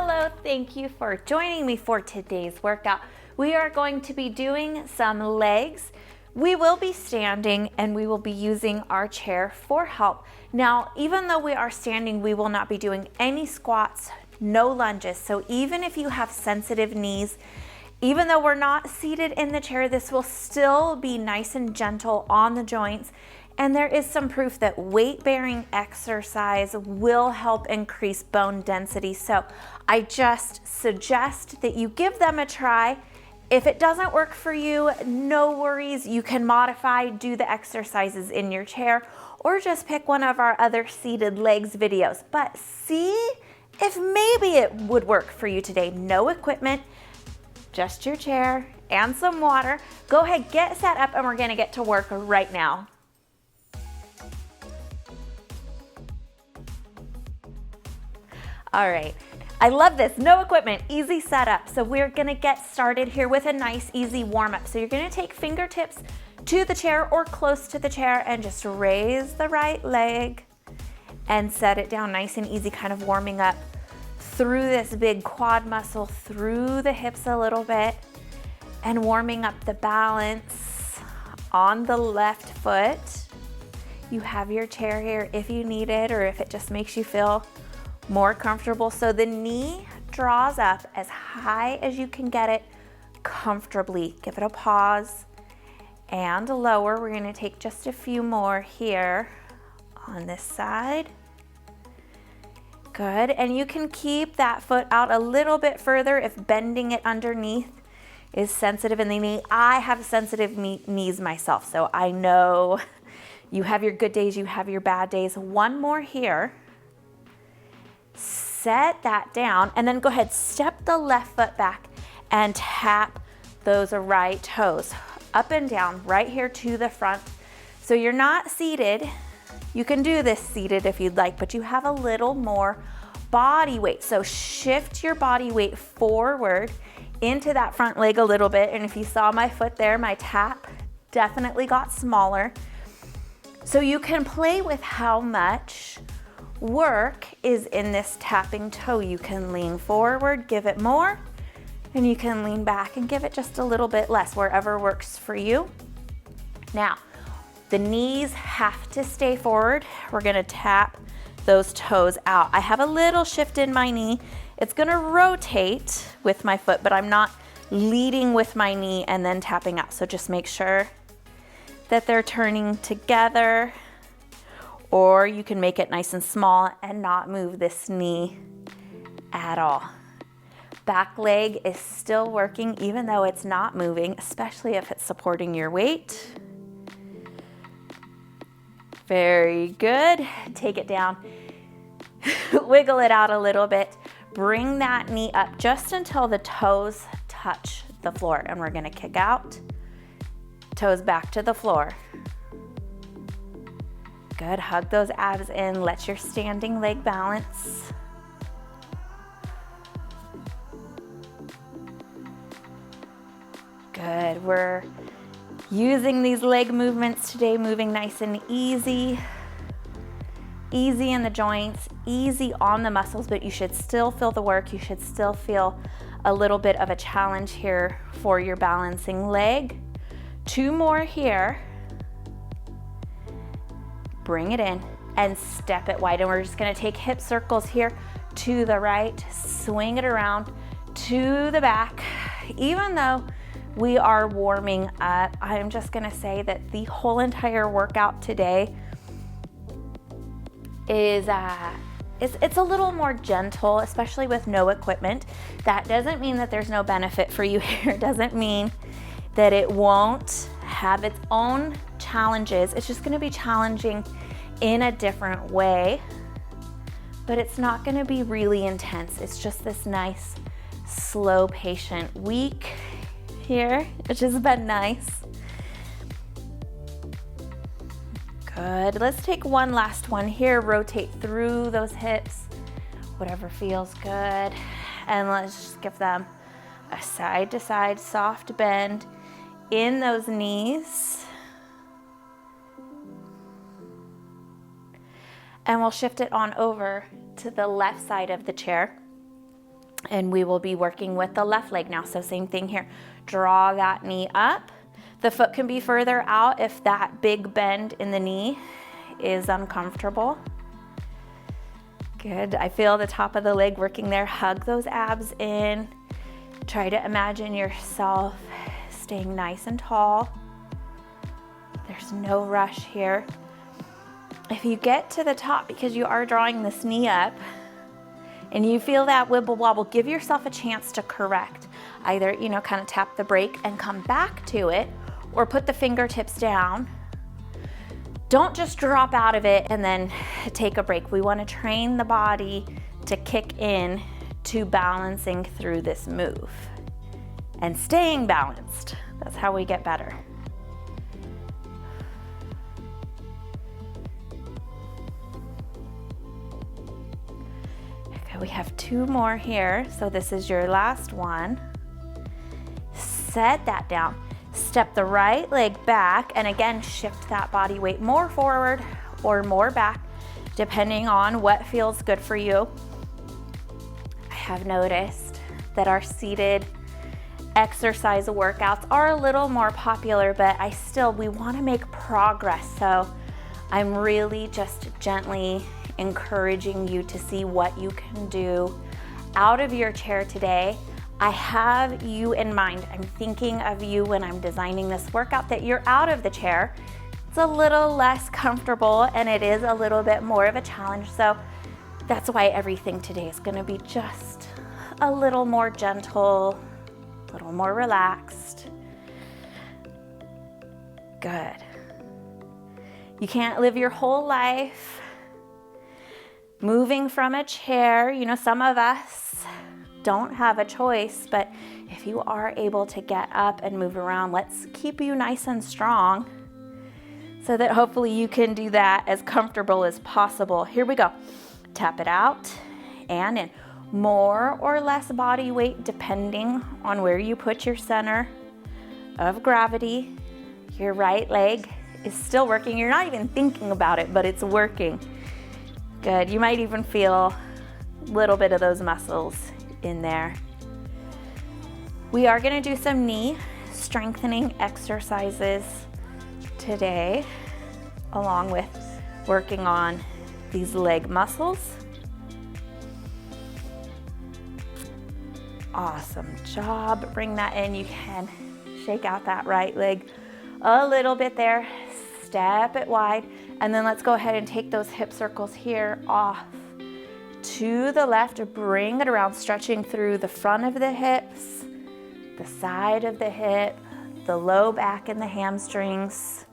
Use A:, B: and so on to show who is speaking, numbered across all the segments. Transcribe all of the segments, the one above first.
A: Hello, thank you for joining me for today's workout. We are going to be doing some legs. We will be standing and we will be using our chair for help. Now, even though we are standing, we will not be doing any squats, no lunges. So even if you have sensitive knees, even though we're not seated in the chair, this will still be nice and gentle on the joints. And there is some proof that weight-bearing exercise will help increase bone density. So I just suggest that you give them a try. If it doesn't work for you, no worries. You can modify, do the exercises in your chair, or just pick one of our other seated legs videos. But see if maybe it would work for you today. No equipment, just your chair and some water. Go ahead, get set up, and we're gonna get to work right now. All right, I love this, no equipment, easy setup. So we're gonna get started here with a nice, easy warm up. So you're gonna take fingertips to the chair or close to the chair and just raise the right leg and set it down nice and easy, kind of warming up through this big quad muscle, through the hips a little bit, and warming up the balance on the left foot. You have your chair here if you need it, or if it just makes you feel more comfortable. So the knee draws up as high as you can get it comfortably. Give it a pause and lower. We're gonna take just a few more here on this side. Good, and you can keep that foot out a little bit further if bending it underneath is sensitive in the knee. I have sensitive knees myself, so I know you have your good days, you have your bad days. One more here. Set that down, and then go ahead, step the left foot back and tap those right toes up and down right here to the front. So you're not seated. You can do this seated if you'd like, but you have a little more body weight. So shift your body weight forward into that front leg a little bit. And if you saw my foot there, my tap definitely got smaller. So you can play with how much work is in this tapping toe. You can lean forward, give it more, and you can lean back and give it just a little bit less, wherever works for you. Now, the knees have to stay forward. We're gonna tap those toes out. I have a little shift in my knee. It's gonna rotate with my foot, but I'm not leading with my knee and then tapping out. So just make sure that they're turning together. Or you can make it nice and small and not move this knee at all. Back leg is still working even though it's not moving, especially if it's supporting your weight. Very good. Take it down, wiggle it out a little bit. Bring that knee up just until the toes touch the floor, and we're gonna kick out, toes back to the floor. Good, hug those abs in, let your standing leg balance. Good, we're using these leg movements today, moving nice and easy. Easy in the joints, easy on the muscles, but you should still feel the work. You should still feel a little bit of a challenge here for your balancing leg. Two more here. Bring it in and step it wide. And we're just gonna take hip circles here to the right, swing it around to the back. Even though we are warming up, I'm just gonna say that the whole entire workout today is it's a little more gentle, especially with no equipment. That doesn't mean that there's no benefit for you here. It doesn't mean that it won't have its own challenges. It's just gonna be challenging in a different way, but it's not gonna be really intense. It's just this nice, slow, patient week here, which has been nice. Good, let's take one last one here. Rotate through those hips, whatever feels good. And let's just give them a side to side soft bend in those knees. And we'll shift it on over to the left side of the chair. And we will be working with the left leg now. So same thing here. Draw that knee up. The foot can be further out if that big bend in the knee is uncomfortable. Good. I feel the top of the leg working there. Hug those abs in. Try to imagine yourself staying nice and tall. There's no rush here. If you get to the top, because you are drawing this knee up, and you feel that wibble wobble, give yourself a chance to correct. Either, kind of tap the brake and come back to it, or put the fingertips down. Don't just drop out of it and then take a break. We want to train the body to kick in to balancing through this move and staying balanced. That's how we get better. We have 2 more here, so this is your last one. Set that down. Step the right leg back, and again, shift that body weight more forward or more back, depending on what feels good for you. I have noticed that our seated exercise workouts are a little more popular, but we want to make progress. So I'm really just gently encouraging you to see what you can do out of your chair today. I have you in mind. I'm thinking of you when I'm designing this workout, that you're out of the chair. It's a little less comfortable and it is a little bit more of a challenge. So that's why everything today is going to be just a little more gentle, a little more relaxed. Good. You can't live your whole life moving from a chair. Some of us don't have a choice, but if you are able to get up and move around, let's keep you nice and strong so that hopefully you can do that as comfortable as possible. Here we go. Tap it out and in. More or less body weight depending on where you put your center of gravity. Your right leg is still working. You're not even thinking about it, but it's working. Good. You might even feel a little bit of those muscles in there. We are going to do some knee strengthening exercises today, along with working on these leg muscles. Awesome job. Bring that in. You can shake out that right leg a little bit there. Step it wide. And then let's go ahead and take those hip circles here off to the left. Bring it around, stretching through the front of the hips, the side of the hip, the low back and the hamstrings,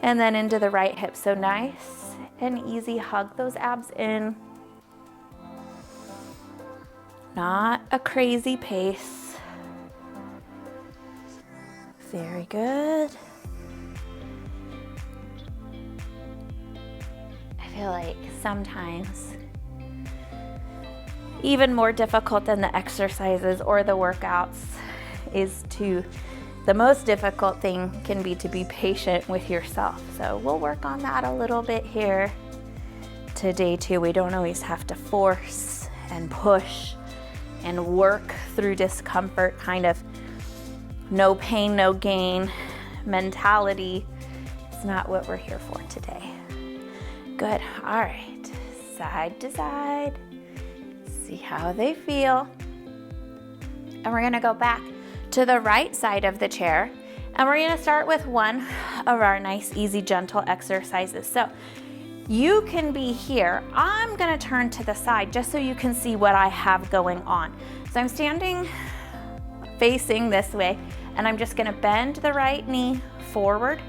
A: and then into the right hip. So nice and easy. Hug those abs in. Not a crazy pace. Very good. I feel like sometimes even more difficult than the exercises or the workouts the most difficult thing can be to be patient with yourself. So we'll work on that a little bit here today too. We don't always have to force and push and work through discomfort, kind of no pain, no gain mentality. It's not what we're here for today. Good. All right. Side to side. See how they feel. And we're going to go back to the right side of the chair. And we're going to start with one of our nice, easy, gentle exercises. So you can be here. I'm going to turn to the side just so you can see what I have going on. So I'm standing facing this way, and I'm just going to bend the right knee forward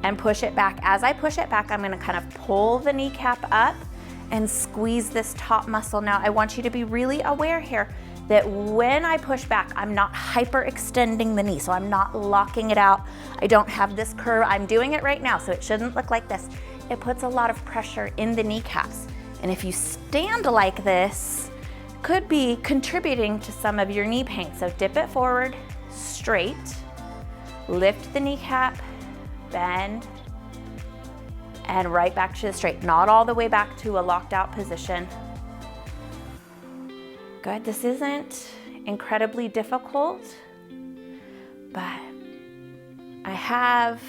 A: and push it back. As I push it back, I'm going to kind of pull the kneecap up and squeeze this top muscle. Now, I want you to be really aware here that when I push back, I'm not hyperextending the knee, so I'm not locking it out. I don't have this curve. I'm doing it right now, so it shouldn't look like this. It puts a lot of pressure in the kneecaps. And if you stand like this, could be contributing to some of your knee pain. So dip it forward, straight, lift the kneecap, bend, and right back to the straight. Not all the way back to a locked out position. Good, this isn't incredibly difficult, but I have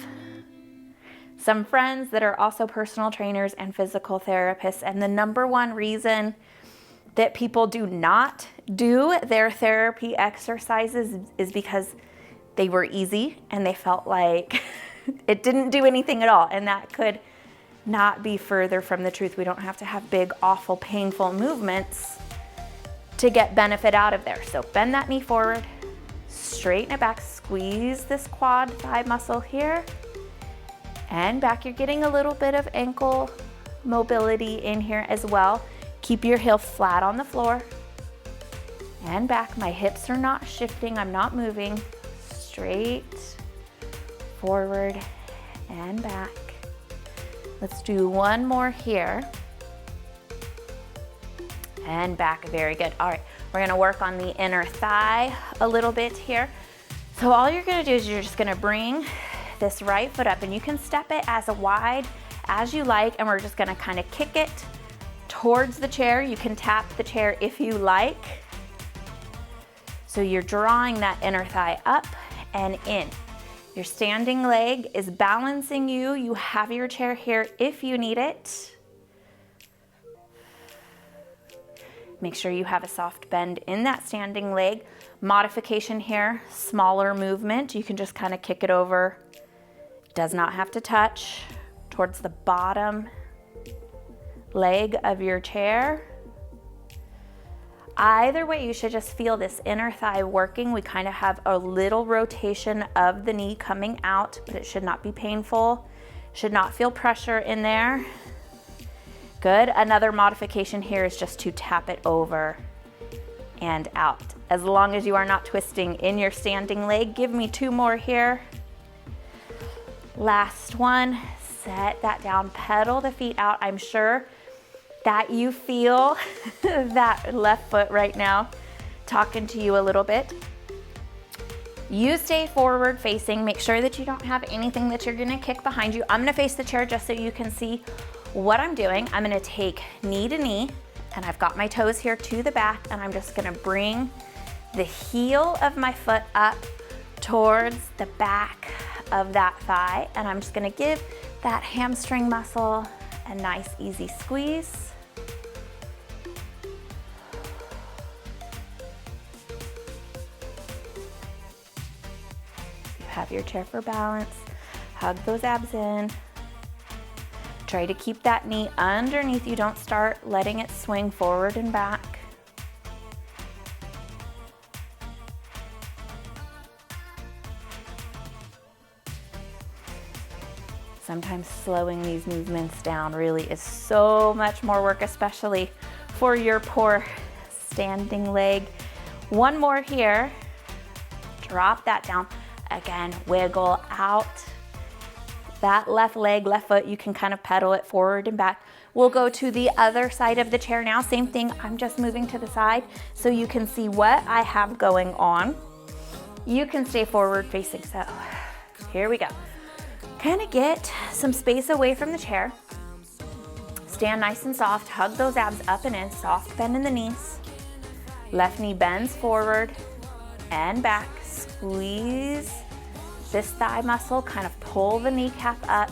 A: some friends that are also personal trainers and physical therapists, and the number one reason that people do not do their therapy exercises is because they were easy and they felt like it didn't do anything at all, and that could not be further from the truth. We don't have to have big, awful, painful movements to get benefit out of there. So bend that knee forward, straighten it back, squeeze this quad thigh muscle here, and back. You're getting a little bit of ankle mobility in here as well. Keep your heel flat on the floor, and back. My hips are not shifting, I'm not moving. Straight, forward, and back. Let's do one more here. And back, very good. All right, we're gonna work on the inner thigh a little bit here. So all you're gonna do is you're just gonna bring this right foot up, and you can step it as wide as you like, and we're just gonna kind of kick it towards the chair. You can tap the chair if you like. So you're drawing that inner thigh up and in. Your standing leg is balancing you. You have your chair here if you need it. Make sure you have a soft bend in that standing leg. Modification here, smaller movement. You can just kind of kick it over. Does not have to touch towards the bottom leg of your chair. Either way, you should just feel this inner thigh working. We kind of have a little rotation of the knee coming out, but it should not be painful. Should not feel pressure in there. Good. Another modification here is just to tap it over and out. As long as you are not twisting in your standing leg. Give me two more here. Last one. Set that down, pedal the feet out. I'm sure that you feel that left foot right now talking to you a little bit. You stay forward facing. Make sure that you don't have anything that you're gonna kick behind you. I'm gonna face the chair just so you can see what I'm doing. I'm gonna take knee to knee, and I've got my toes here to the back, and I'm just gonna bring the heel of my foot up towards the back of that thigh, and I'm just gonna give that hamstring muscle a nice easy squeeze. You have your chair for balance. Hug those abs in. Try to keep that knee underneath you. Don't start letting it swing forward and back. Sometimes slowing these movements down really is so much more work, especially for your poor standing leg. One more here. Drop that down. Again, wiggle out that left leg, left foot. You can kind of pedal it forward and back. We'll go to the other side of the chair now. Same thing, I'm just moving to the side so you can see what I have going on. You can stay forward facing, so here we go. Kind of get some space away from the chair. Stand nice and soft, hug those abs up and in, soft bend in the knees. Left knee bends forward and back. Squeeze this thigh muscle, kind of pull the kneecap up.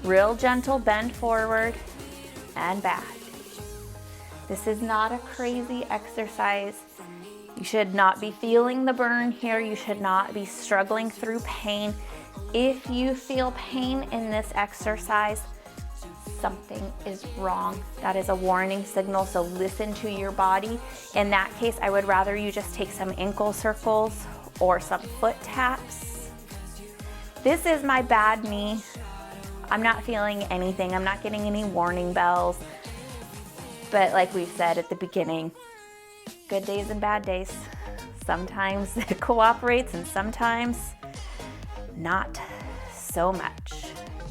A: Real gentle bend forward and back. This is not a crazy exercise. You should not be feeling the burn here. You should not be struggling through pain. If you feel pain in this exercise, something is wrong. That is a warning signal, so listen to your body. In that case, I would rather you just take some ankle circles or some foot taps. This is my bad knee. I'm not feeling anything. I'm not getting any warning bells. But like we said at the beginning, good days and bad days. Sometimes it cooperates and sometimes not so much.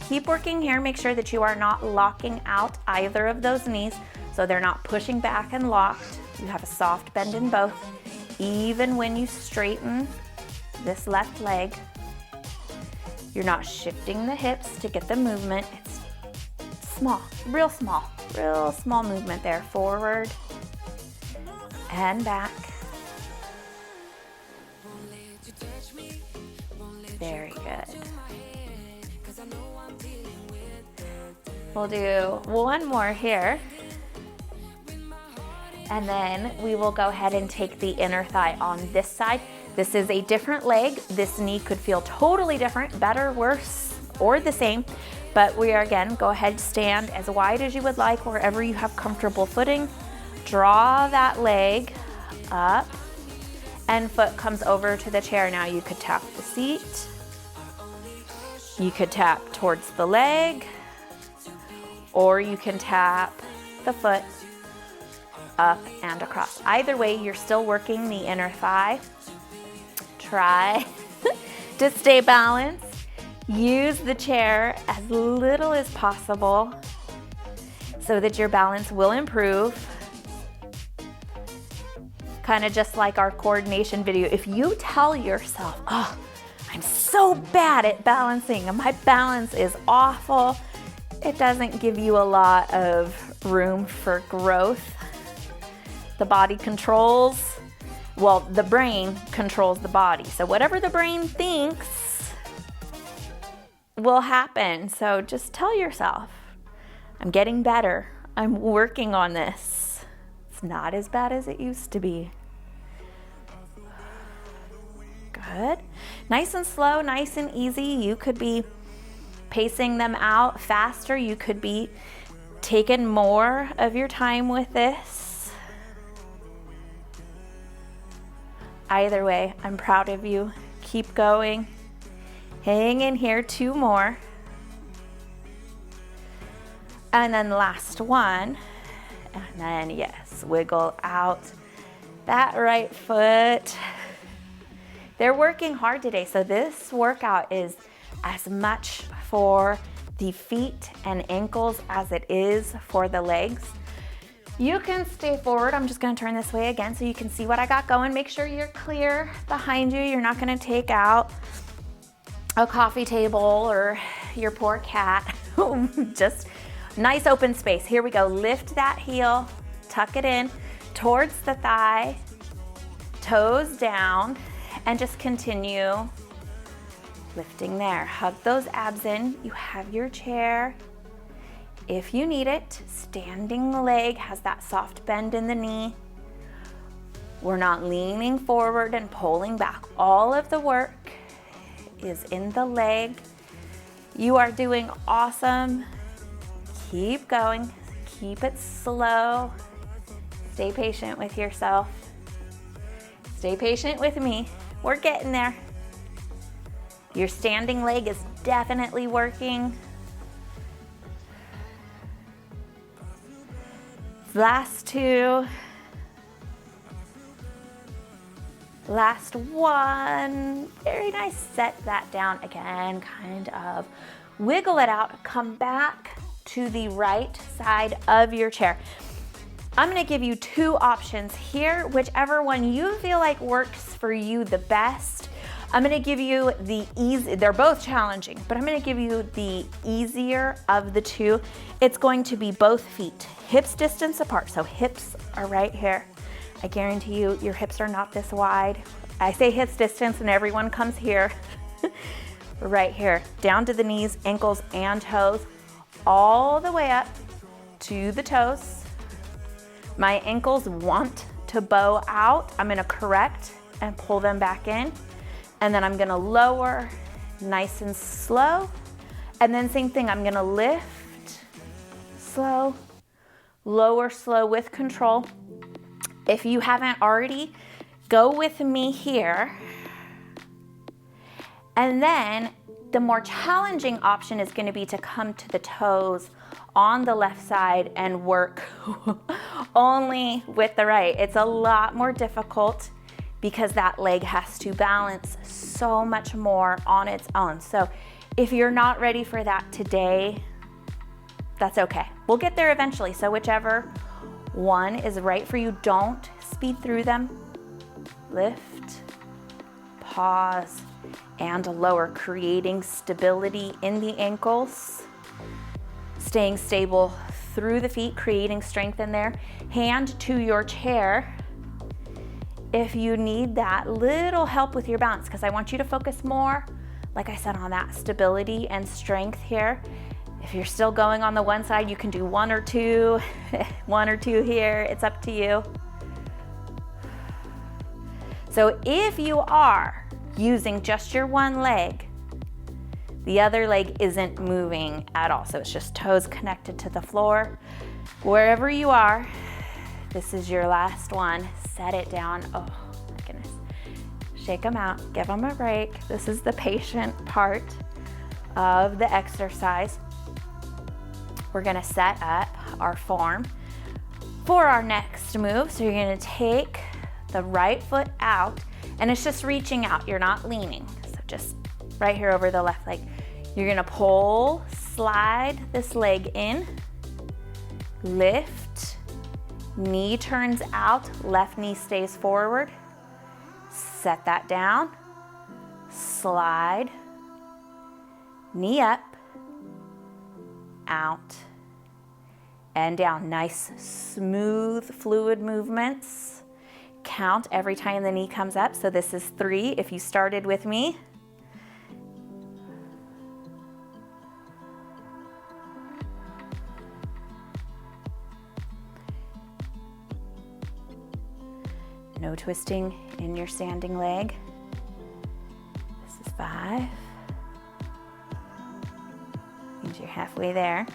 A: Keep working here. Make sure that you are not locking out either of those knees so they're not pushing back and locked. You have a soft bend in both. Even when you straighten this left leg, you're not shifting the hips to get the movement. It's small, real small movement there. Forward and back. Very good. We'll do one more here. And then we will go ahead and take the inner thigh on this side. This is a different leg. This knee could feel totally different, better, worse, or the same. But we are, again, go ahead, stand as wide as you would like, wherever you have comfortable footing. Draw that leg up, and foot comes over to the chair. Now you could tap the seat. You could tap towards the leg, or you can tap the foot up and across. Either way, you're still working the inner thigh. Try to stay balanced. Use the chair as little as possible so that your balance will improve. Kind of just like our coordination video. If you tell yourself, oh, I'm so bad at balancing and my balance is awful, it doesn't give you a lot of room for growth. The body controls, well, the brain controls the body. So whatever the brain thinks will happen. So just tell yourself, I'm getting better. I'm working on this. It's not as bad as it used to be. Good. Nice and slow, nice and easy. You could be pacing them out faster. You could be taking more of your time with this. Either way, I'm proud of you. Keep going. Hang in here, 2 more. And then last one. And then, yes, wiggle out that right foot. They're working hard today, so this workout is as much for the feet and ankles as it is for the legs. You can stay forward. I'm just gonna turn this way again so you can see what I got going. Make sure you're clear behind you. You're not gonna take out a coffee table or your poor cat. Just nice open space. Here we go. Lift that heel, tuck it in towards the thigh, toes down, and just continue lifting there. Hug those abs in. You have your chair. If you need it, standing leg has that soft bend in the knee. We're not leaning forward and pulling back. All of the work is in the leg. You are doing awesome. Keep going. Keep it slow. Stay patient with yourself. Stay patient with me. We're getting there. Your standing leg is definitely working. Last 2. Last 1. Very nice. Set that down again, kind of wiggle it out. Come back to the right side of your chair. I'm gonna give you 2 options here, whichever one you feel like works for you the best. I'm gonna give you the easy, they're both challenging, but I'm gonna give you the easier of the 2. It's going to be both feet, hips distance apart. So hips are right here. I guarantee you, your hips are not this wide. I say hips distance and everyone comes here. Right here, down to the knees, ankles, and toes, all the way up to the toes. My ankles want to bow out. I'm gonna correct and pull them back in. And then I'm gonna lower, nice and slow. And then same thing, I'm gonna lift, slow, lower, slow with control. If you haven't already, go with me here. And then the more challenging option is gonna be to come to the toes on the left side and work only with the right. It's a lot more difficult because that leg has to balance so much more on its own. So if you're not ready for that today, that's okay. We'll get there eventually. So whichever one is right for you, don't speed through them. Lift, pause, and lower, creating stability in the ankles. Staying stable through the feet, creating strength in there. Hand to your chair. if you need that little help with your balance, because I want you to focus more, like I said, on that stability and strength here. If you're still going on the one side, you can do 1 or 2, 1 or 2 here, it's up to you. So if you are using just your one leg, the other leg isn't moving at all. So it's just toes connected to the floor. Wherever you are, this is your last one. Set it down. Oh my goodness. Shake them out, give them a break. This is the patient part of the exercise. We're gonna set up our form for our next move. So you're gonna take the right foot out, and it's just reaching out, you're not leaning. So just right here over the left leg. You're gonna pull, slide this leg in, lift, knee turns out, left knee stays forward. Set that down, slide, knee up, out, and down. Nice, smooth, fluid movements. Count every time the knee comes up. So this is 3 if you started with me. No twisting in your standing leg. This is 5. Means you're halfway there.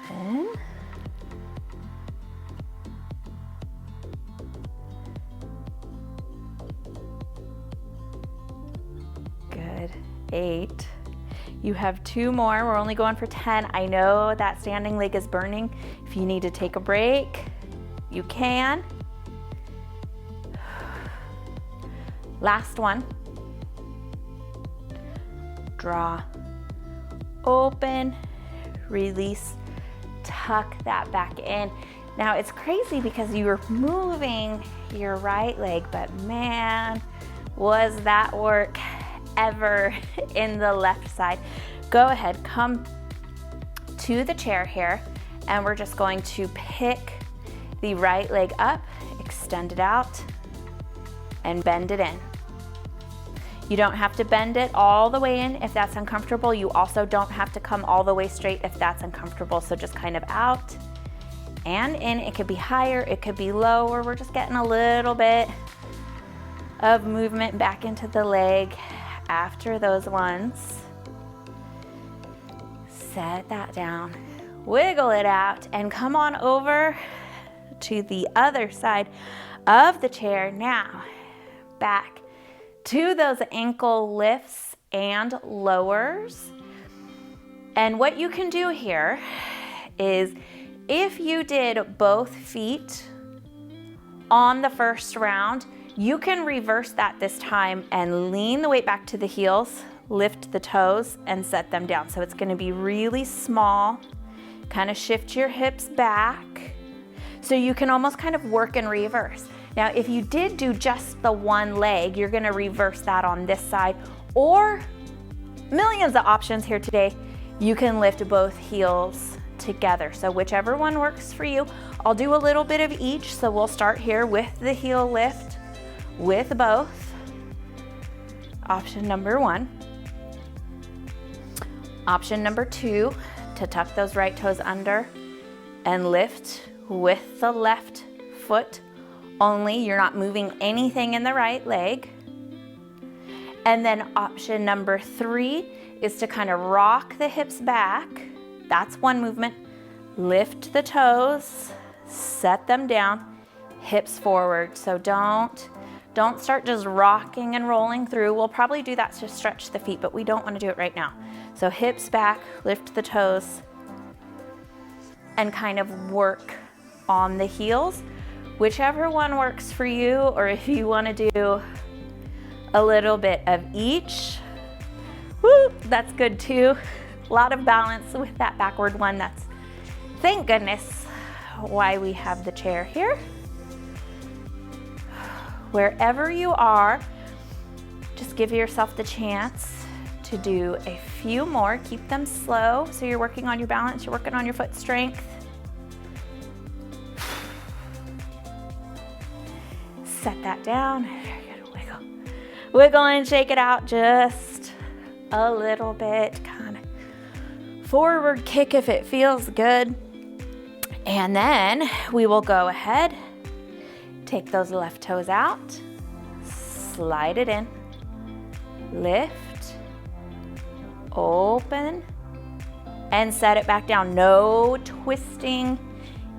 A: 7. Good. 8. You have 2 more. We're only going for 10. I know that standing leg is burning. If you need to take a break, you can. Last one. Draw, open, release, tuck that back in. Now it's crazy because you were moving your right leg, but man, was that work ever in the left side. Go ahead, come to the chair here, and we're just going to pick the right leg up, extend it out, and bend it in. You don't have to bend it all the way in if that's uncomfortable. You also don't have to come all the way straight if that's uncomfortable. So just kind of out and in. It could be higher, it could be lower. We're just getting a little bit of movement back into the leg after those ones. Set that down, wiggle it out, and come on over to the other side of the chair. Now, back to those ankle lifts and lowers. And what you can do here is, if you did both feet on the first round, you can reverse that this time and lean the weight back to the heels, lift the toes, and set them down. So it's gonna be really small. Kind of shift your hips back. So you can almost kind of work in reverse. Now, if you did do just the one leg, you're gonna reverse that on this side, or millions of options here today. You can lift both heels together. So whichever one works for you. I'll do a little bit of each. So we'll start here with the heel lift with both. Option number 1. Option number 2, to tuck those right toes under and lift with the left foot only. You're not moving anything in the right leg. And then option number 3 is to kind of rock the hips back. That's one movement. Lift the toes, set them down, hips forward. So don't start just rocking and rolling through. We'll probably do that to stretch the feet, but we don't want to do it right now. So hips back, lift the toes, and kind of work on the heels. Whichever one works for you, or if you want to do a little bit of each, woo, that's good too. A lot of balance with that backward one. That's, thank goodness, why we have the chair here. Wherever you are, just give yourself the chance to do a few more. Keep them slow. So you're working on your balance, you're working on your foot strength. Set that down. Very good. Wiggle. Wiggle and shake it out just a little bit. Kind of forward kick if it feels good. And then we will go ahead, take those left toes out, slide it in, lift, open, and set it back down. No twisting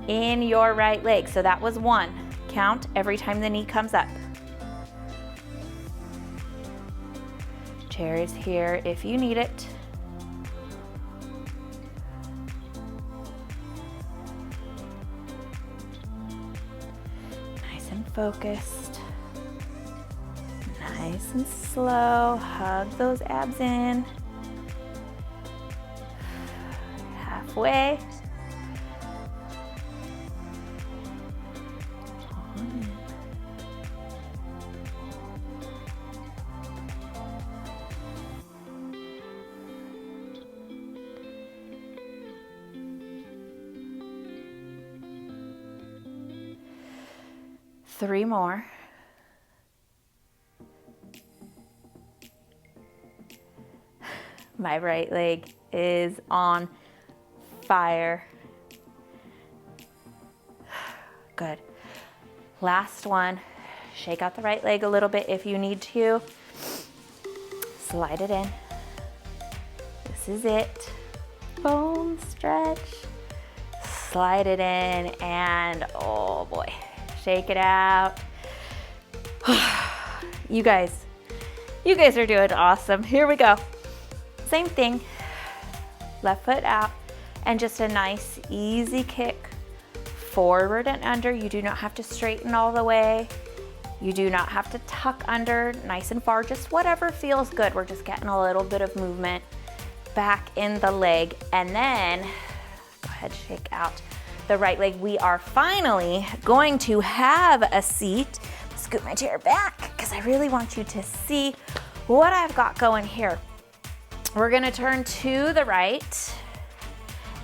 A: in your right leg. So that was 1. Count every time the knee comes up. Chair is here if you need it. Nice and focused. Nice and slow. Hug those abs in. Halfway. 3 more. My right leg is on fire. Good. Last one. Shake out the right leg a little bit if you need to. Slide it in. This is it. Bone stretch. Slide it in and oh boy. Shake it out. You guys are doing awesome. Here we go. Same thing. Left foot out and just a nice easy kick forward and under. You do not have to straighten all the way. You do not have to tuck under nice and far, just whatever feels good. We're just getting a little bit of movement back in the leg. And then go ahead, shake out the right leg. We are finally going to have a seat. Scoot my chair back because I really want you to see what I've got going here. We're gonna turn to the right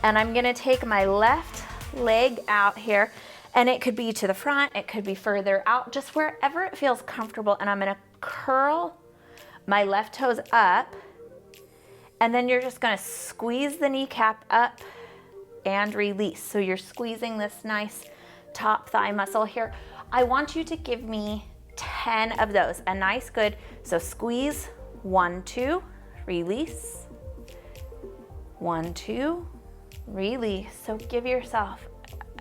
A: and I'm gonna take my left leg out here, and it could be to the front, it could be further out, just wherever it feels comfortable. And I'm gonna curl my left toes up, and then you're just gonna squeeze the kneecap up and release. So you're squeezing this nice top thigh muscle here. I want you to give me 10 of those, a nice good. So squeeze, 1, 2, release, 1, 2, release. So give yourself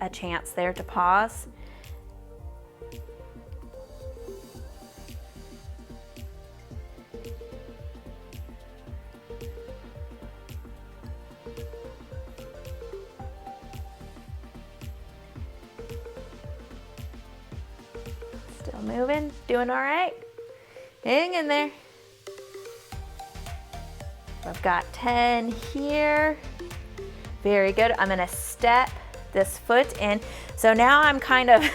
A: a chance there to pause. Still moving, doing all right. Hang in there. I've got 10 here. Very good. I'm gonna step this foot in. So now I'm kind of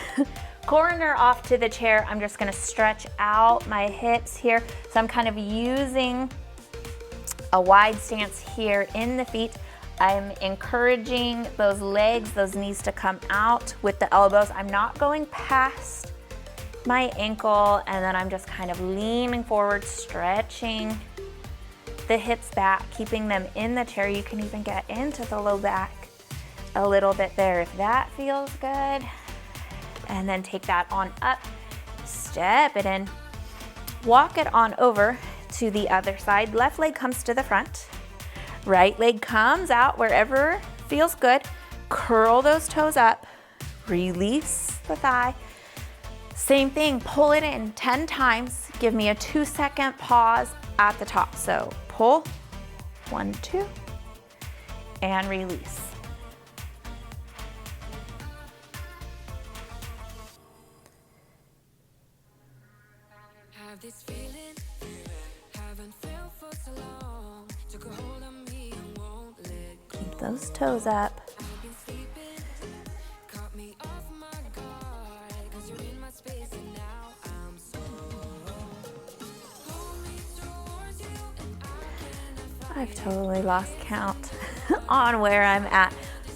A: corner off to the chair. I'm just gonna stretch out my hips here. So I'm kind of using a wide stance here in the feet. I'm encouraging those legs, those knees to come out with the elbows. I'm not going past my ankle, and then I'm just kind of leaning forward, stretching the hips back, keeping them in the chair. You can even get into the low back a little bit there if that feels good. And then take that on up, step it in, walk it on over to the other side. Left leg comes to the front, right leg comes out wherever feels good. Curl those toes up, release the thigh. Same thing, pull it in 10 times. Give me a 2-second pause at the top. So pull, 1, 2, and release. Have this feeling, haven't felt for so long. Took a hold on me and won't let go. Keep those toes up. I've been sleeping, caught me off my guard, 'cause you're in my space and now I'm so hold me towards you and I I've totally lost count on where I'm at,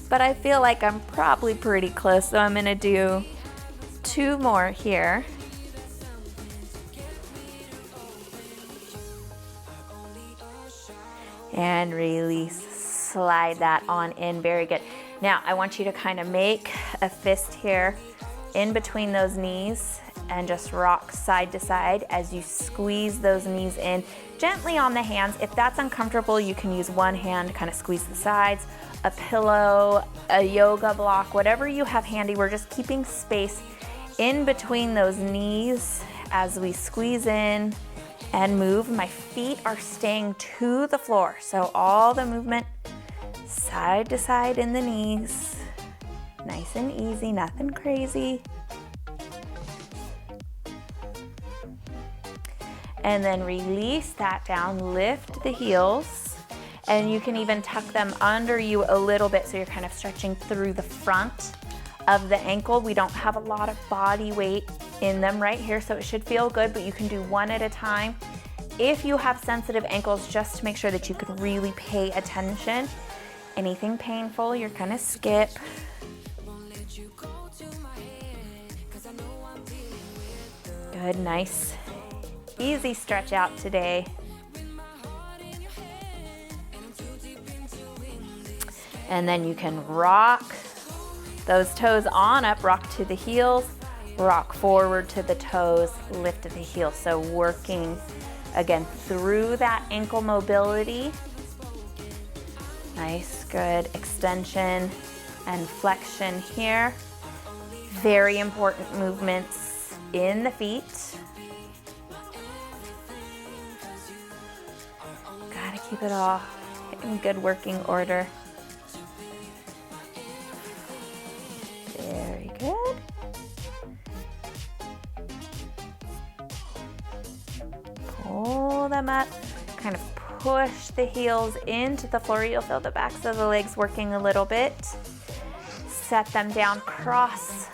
A: but I feel like I'm probably pretty close, so I'm gonna do 2 more here. And release, slide that on in, very good. Now I want you to kind of make a fist here in between those knees and just rock side to side as you squeeze those knees in gently on the hands. If that's uncomfortable, you can use one hand, kind of squeeze the sides, a pillow, a yoga block, whatever you have handy. We're just keeping space in between those knees as we squeeze in and move. My feet are staying to the floor, so all the movement side to side in the knees. Nice and easy, nothing crazy. And then release that down, lift the heels, and you can even tuck them under you a little bit so you're kind of stretching through the front of the ankle. We don't have a lot of body weight in them right here, so it should feel good, but you can do one at a time. If you have sensitive ankles, just to make sure that you can really pay attention. Anything painful, you're gonna skip. Good, nice, easy stretch out today. And then you can rock those toes on up, rock to the heels, rock forward to the toes, lift to the heels. So working again through that ankle mobility. Nice, good extension and flexion here. Very important movements in the feet. Gotta keep it all in good working order. Very good. Pull them up, kind of push the heels into the floor. You'll feel the backs of the legs working a little bit. Set them down, cross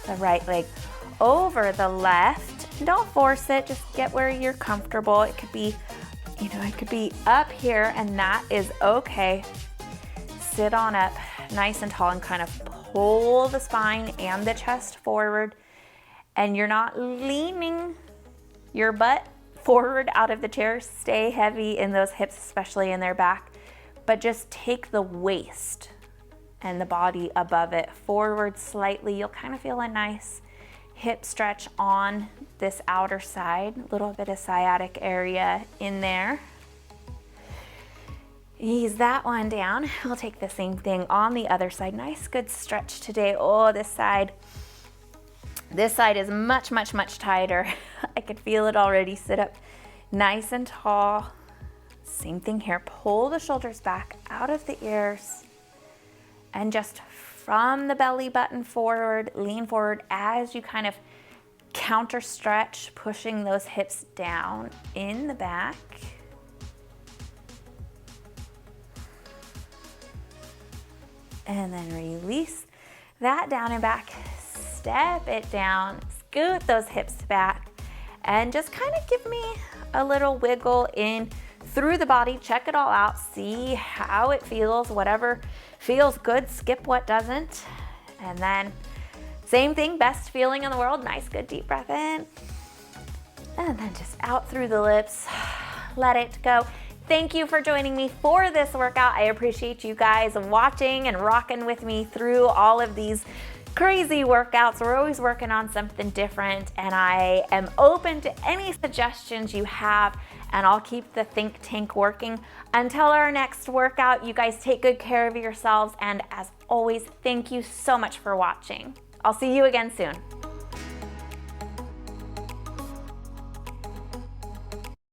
A: the right leg over the left. Don't force it, just get where you're comfortable. It could be, it could be up here, and that is okay. Sit on up nice and tall and kind of pull the spine and the chest forward, and you're not leaning your butt forward out of the chair. Stay heavy in those hips, especially in their back, but just take the waist and the body above it forward slightly. You'll kind of feel a nice hip stretch on this outer side, a little bit of sciatic area in there. Ease that one down. We'll take the same thing on the other side. Nice, good stretch today. Oh, this side is much, much, much tighter. I could feel it already. Sit up nice and tall. Same thing here. Pull the shoulders back out of the ears, and just from the belly button forward, lean forward as you kind of counter stretch, pushing those hips down in the back. And then release that down and back. Step it down, scoot those hips back, and just kind of give me a little wiggle in through the body. Check it all out, see how it feels. Whatever feels good, skip what doesn't. And then same thing, best feeling in the world. Nice, good deep breath in. And then just out through the lips, let it go. Thank you for joining me for this workout. I appreciate you guys watching and rocking with me through all of these crazy workouts. We're always working on something different, and I am open to any suggestions you have, and I'll keep the think tank working. Until our next workout, you guys take good care of yourselves, and as always, thank you so much for watching. I'll see you again soon.